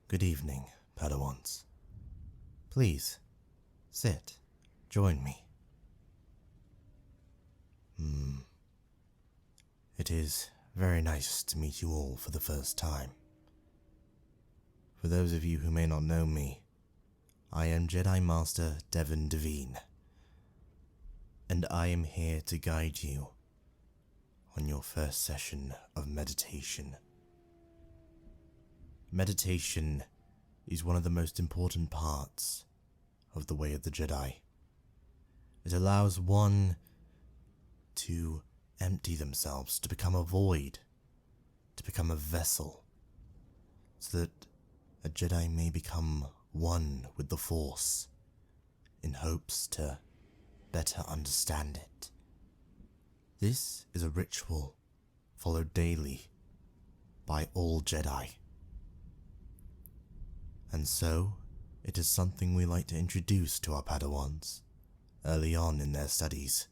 Good evening, padawans. Please, sit. Join me. It is very nice to meet you all for the first time. For those of you who may not know me, I am Jedi Master Devon Devine, and I am here to guide you on your first session of meditation. Meditation is one of the most important parts of the way of the Jedi. It allows one to empty themselves, to become a void, to become a vessel, so that a Jedi may become one with the Force in hopes to better understand it. This is a ritual followed daily by all Jedi. And so, it is something we like to introduce to our Padawans early on in their studies.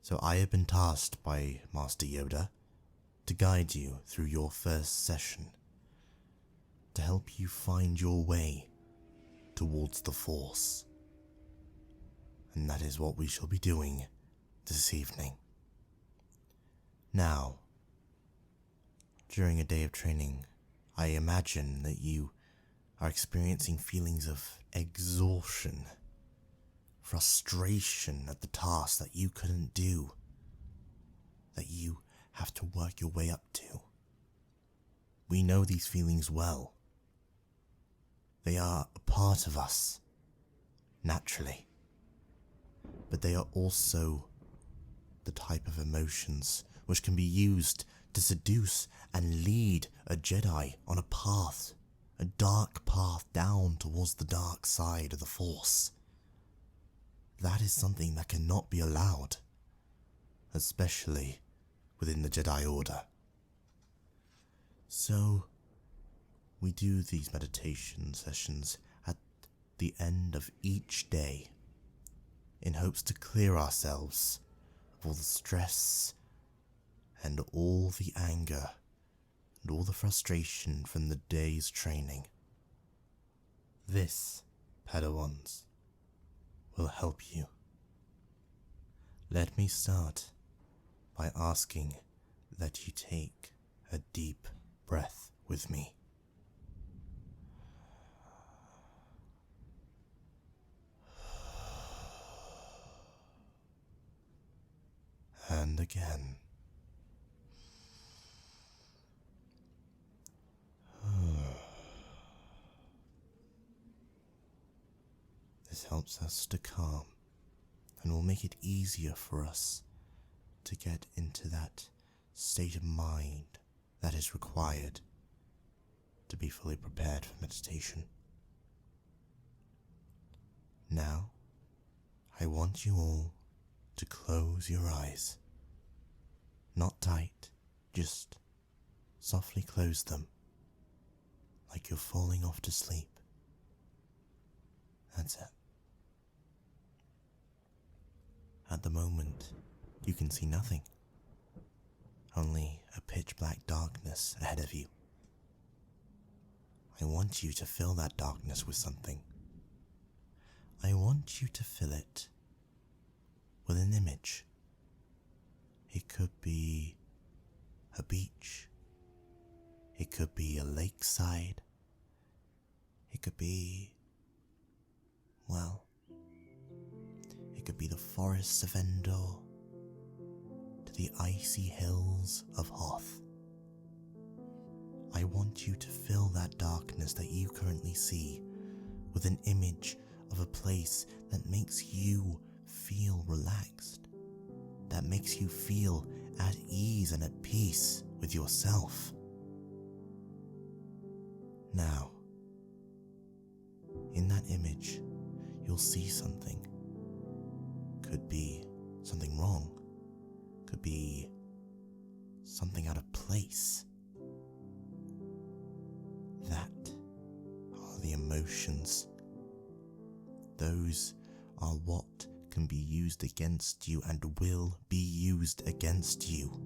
So I have been tasked by Master Yoda to guide you through your first session, to help you find your way towards the Force. And that is what we shall be doing this evening. Now, during a day of training, I imagine that you are experiencing feelings of exhaustion, frustration at the task that you couldn't do, that you have to work your way up to. We know these feelings well. They are a part of us, naturally, but they are also the type of emotions which can be used to seduce and lead a Jedi on a path, a dark path down towards the dark side of the Force. That is something that cannot be allowed, especially within the Jedi Order. So, we do these meditation sessions at the end of each day in hopes to clear ourselves of all the stress and all the anger and all the frustration from the day's training. This, Padawans, will help you. Let me start by asking that you take a deep breath with me. And again. This helps us to calm and will make it easier for us to get into that state of mind that is required to be fully prepared for meditation. Now, I want you all to close your eyes. Not tight, just softly close them, like you're falling off to sleep. That's it. At the moment, you can see nothing. Only a pitch black darkness ahead of you. I want you to fill that darkness with something. I want you to fill it with an image. It could be a beach. It could be a lakeside. It could be, well, it could be the forests of Endor to the icy hills of Hoth. I want you to fill that darkness that you currently see with an image of a place that makes you feel relaxed, that makes you feel at ease and at peace with yourself. Now, in that image, you'll see something. Could be something wrong. Could be something out of place. That are the emotions. Those are what can be used against you and will be used against you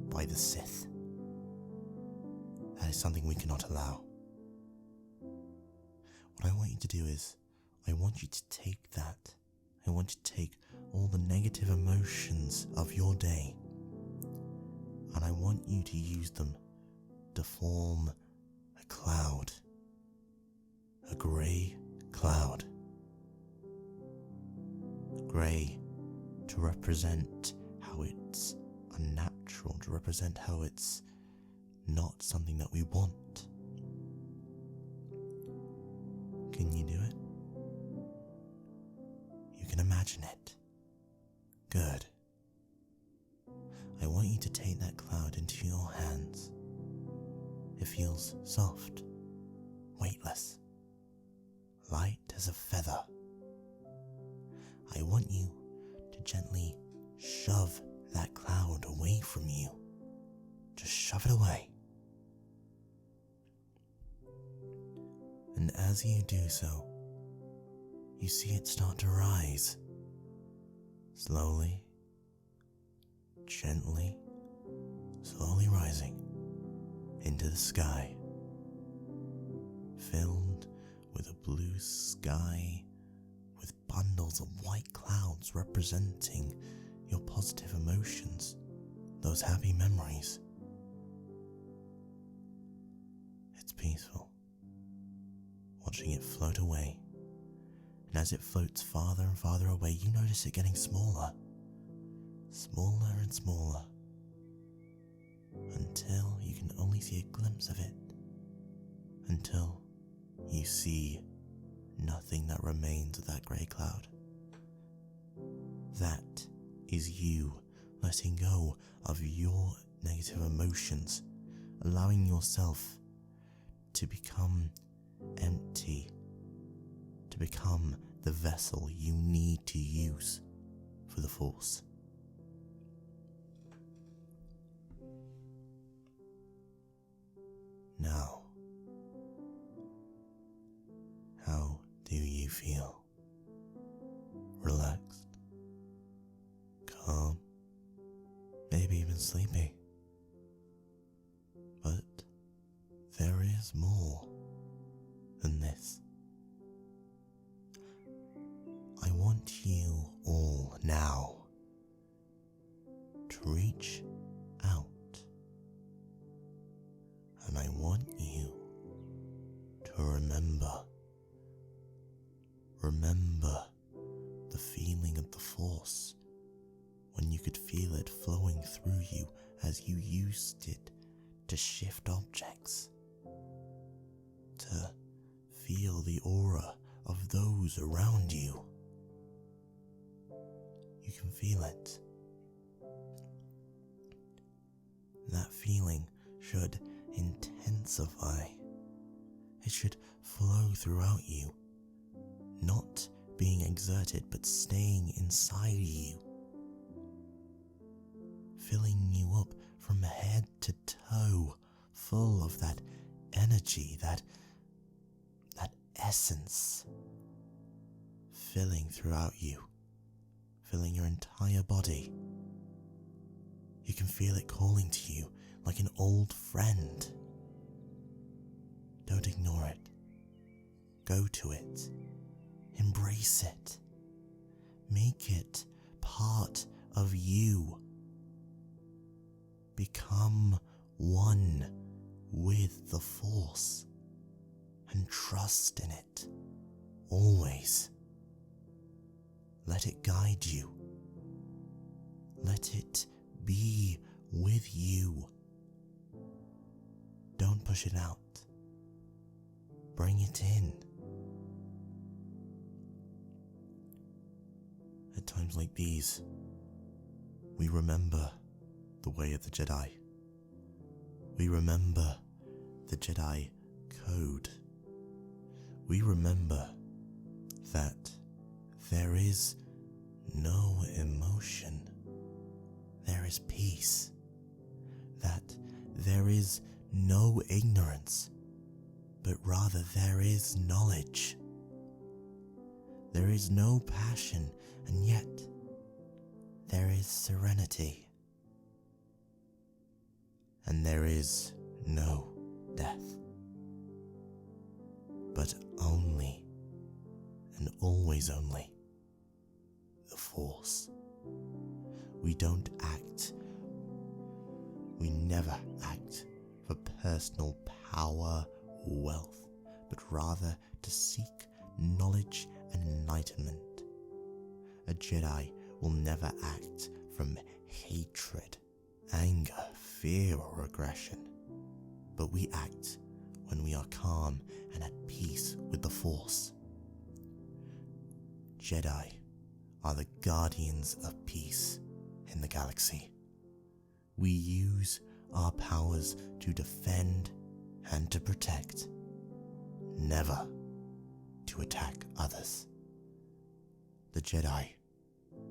by the Sith. That is something we cannot allow. What I want you to do is, I want you to take that. I want you to take all the negative emotions of your day, and I want you to use them to form a cloud. A grey cloud. Grey to represent how it's unnatural, to represent how it's not something that we want. Can you do it? You can imagine it. Good. I want you to take that cloud into your hands. It feels soft, weightless, light as a feather. I want you to gently shove that cloud away from you. Just shove it away. And as you do so, you see it start to rise. Slowly, gently, slowly rising into the sky, filled with a blue sky with bundles of white clouds representing your positive emotions, those happy memories. It's peaceful, watching it float away. And as it floats farther and farther away, you notice it getting smaller, smaller and smaller, until you can only see a glimpse of it, until you see nothing that remains of that grey cloud. That is you letting go of your negative emotions, allowing yourself to become empty, to become the vessel you need to use for the Force. Now, how do you feel? Relaxed? Calm? Maybe even sleepy? But there is more than this. I want you all now to reach out, and I want you to remember the feeling of the Force when you could feel it flowing through you as you used it to shift objects, to feel the aura of those around you. You can feel it. That feeling should intensify. It should flow throughout you, not being exerted but staying inside you, filling you up from head to toe, full of that energy, that essence, filling throughout you, filling your entire body. You can feel it calling to you like an old friend. Don't ignore it. Go to it. Embrace it. Make it part of you. Become one with the Force and trust in it always. Let it guide you. Let it be with you. Don't push it out. Bring it in. At times like these, we remember the way of the Jedi. We remember the Jedi Code. We remember that there is no emotion. There is peace. That there is no ignorance, but rather there is knowledge. There is no passion, and yet there is serenity. And there is no death. but only, and always only, the Force. We don't act, we never act for personal power or wealth, but rather to seek knowledge and enlightenment. A Jedi will never act from hatred, anger, fear, or aggression, but we act when we are calm and at peace with the Force. Jedi are the guardians of peace in the galaxy. We use our powers to defend and to protect, never to attack others. The Jedi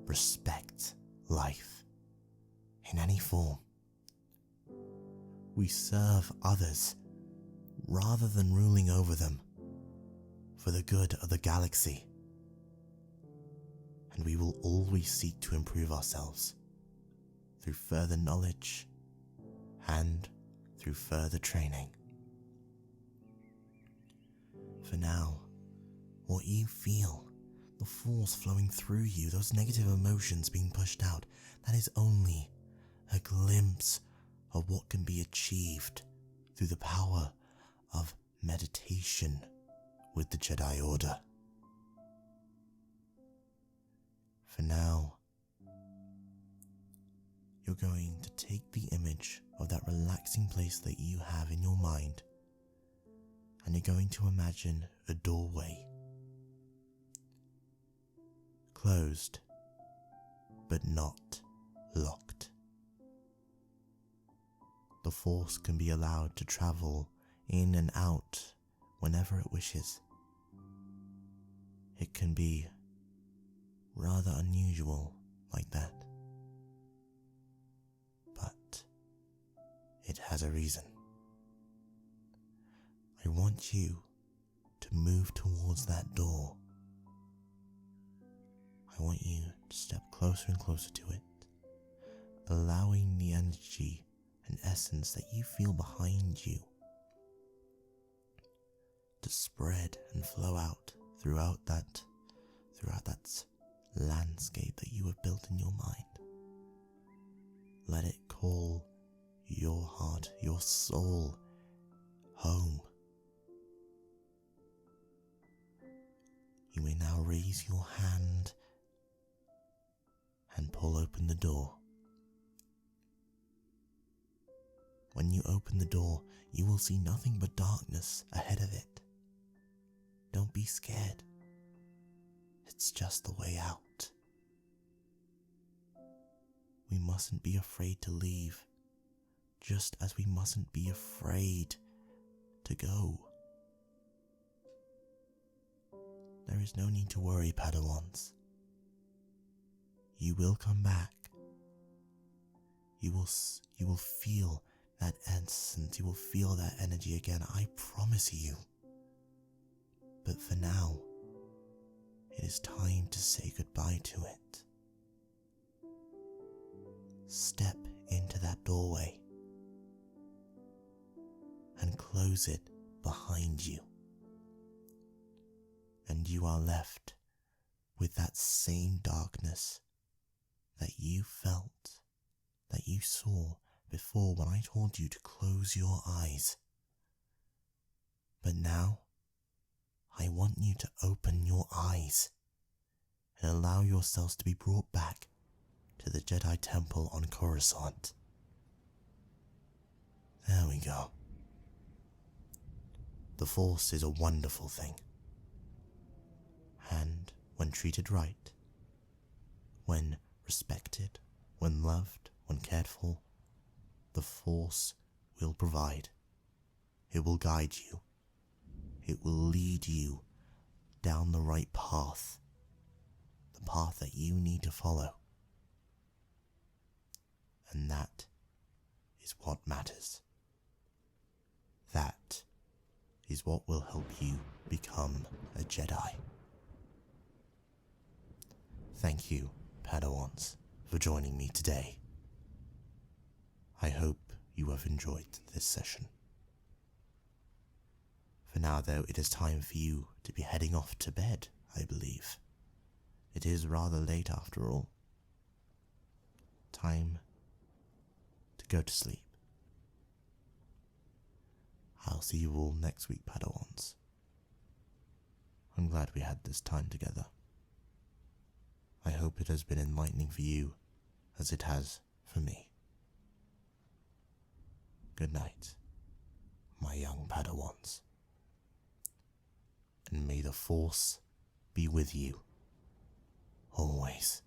respect life in any form. We serve others rather than ruling over them for the good of the galaxy. And we will always seek to improve ourselves through further knowledge and through further training. For now, what you feel, the Force flowing through you, those negative emotions being pushed out, that is only a glimpse of what can be achieved through the power of meditation with the Jedi Order. For now, you're going to take the image of that relaxing place that you have in your mind, and you're going to imagine a doorway, closed but not locked. The Force can be allowed to travel in and out whenever it wishes. It can be rather unusual like that, but it has a reason. I want you to move towards that door. I want you to step closer and closer to it, allowing the energy and essence that you feel behind you to spread and flow out throughout that landscape that you have built in your mind. Let it call your heart, your soul, home. You may now raise your hand and pull open the door. When you open the door, you will see nothing but darkness ahead of it. Don't be scared. It's just the way out. We mustn't be afraid to leave, just as we mustn't be afraid to go. There is no need to worry, Padawans. You will come back. You will feel that essence, you will feel that energy again, I promise you. But for now, it is time to say goodbye to it. Step into that doorway and close it behind you. And you are left with that same darkness that you felt, that you saw before when I told you to close your eyes. But now, I want you to open your eyes and allow yourselves to be brought back to the Jedi Temple on Coruscant. There we go. The Force is a wonderful thing. And when treated right, when respected, when loved, when cared for, the Force will provide. It will guide you. It will lead you down the right path, the path that you need to follow. And that is what matters. That is what will help you become a Jedi. Thank you, Padawans, for joining me today. I hope you have enjoyed this session. For now, though, it is time for you to be heading off to bed, I believe. It is rather late after all. Time to go to sleep. I'll see you all next week, Padawans. I'm glad we had this time together. I hope it has been enlightening for you as it has for me. Good night, my young Padawans. And may the Force be with you always.